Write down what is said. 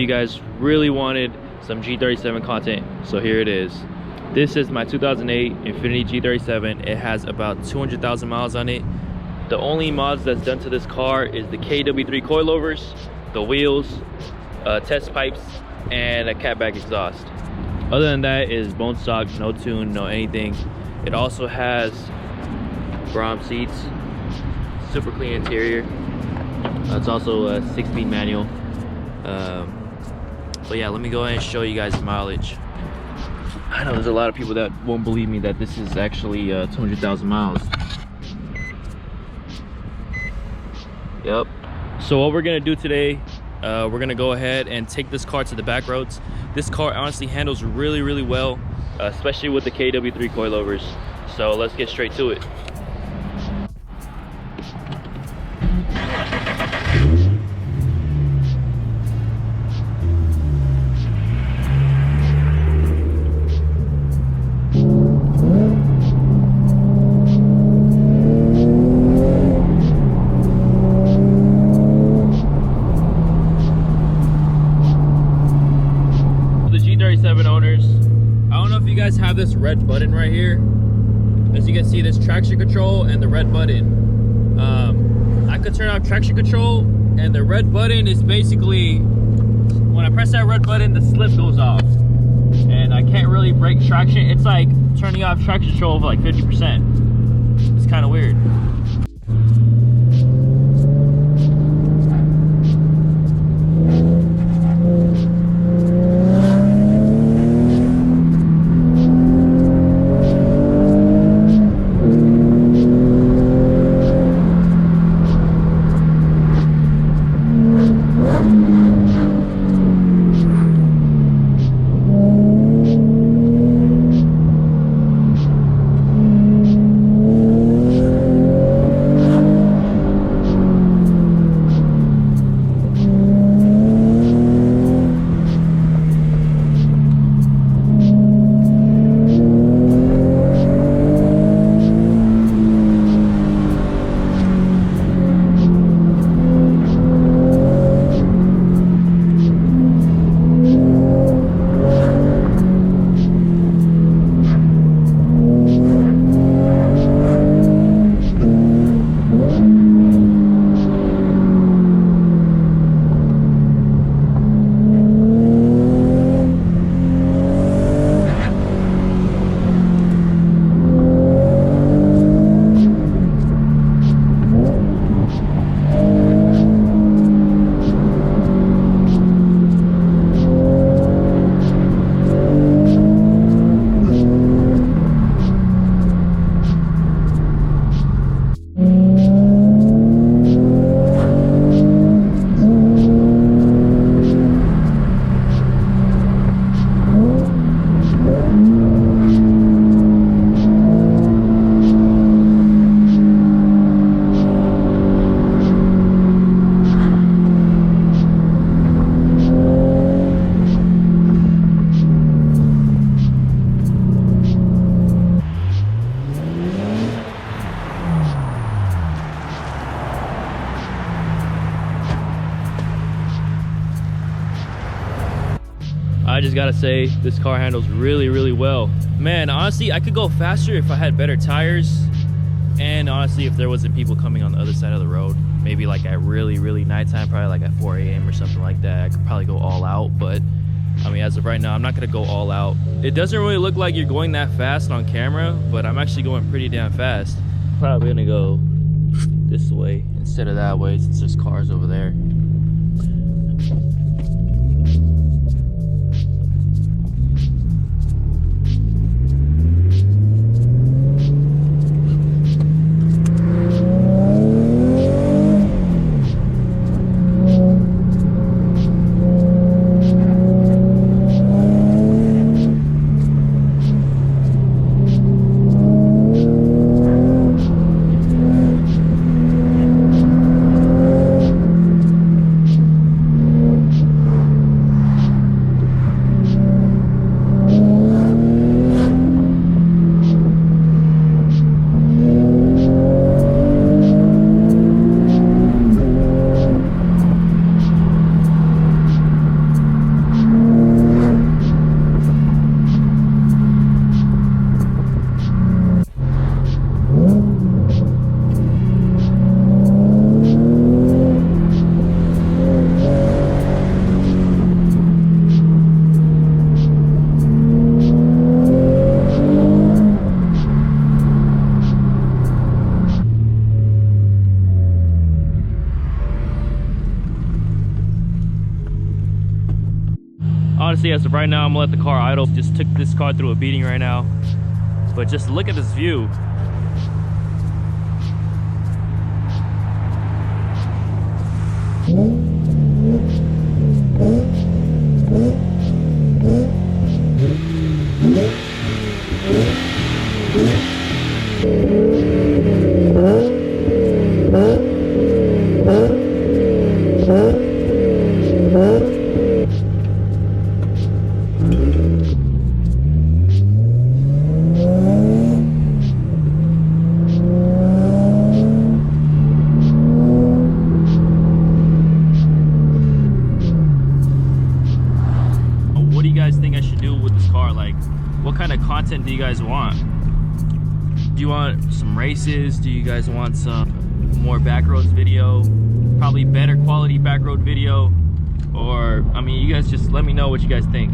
guys really wanted some G37 content, so here it is. This is my 2008 Infiniti G37. It has about 200,000 miles on it. The only mods that's done to this car is the KW3 coilovers, the wheels, test pipes, and a catback exhaust. Other than that, is bone stock, no tune, no anything. It also has Brom seats, super clean interior. It's also a 6-speed manual. But yeah, let me go ahead and show you guys the mileage. I know there's a lot of people that won't believe me that this is actually 200,000 miles. Yep. So what we're gonna do today, we're gonna go ahead and take this car to the back roads. This car honestly handles really well, especially with the KW3 coilovers. So let's get straight to it. Owners, I don't know if you guys have this red button right here. As you can see, this traction control and the red button. I could turn off traction control, and the red button is basically, when I press that red button, the slip goes off and I can't really break traction. It's like turning off traction control for like 50%. It's kind of weird. I just gotta say, this car handles really well. Man, honestly, I could go faster if I had better tires, and honestly, if there wasn't people coming on the other side of the road. Maybe like at really nighttime, probably like at 4 a.m. or something like that, I could probably go all out. But I mean, as of right now, I'm not gonna go all out. It doesn't really look like you're going that fast on camera, but I'm actually going pretty damn fast. Probably gonna go this way instead of that way, since there's cars over there. honestly, as of right now, I'm gonna let the car idle. Just took this car through a beating right now, but just look at this view. What do you guys think I should do with this car? Like, what kind of content do you guys want? Do you want some races? Do you guys want some more backroads video? Probably better quality backroad video? Or, I mean, you guys just let me know what you guys think.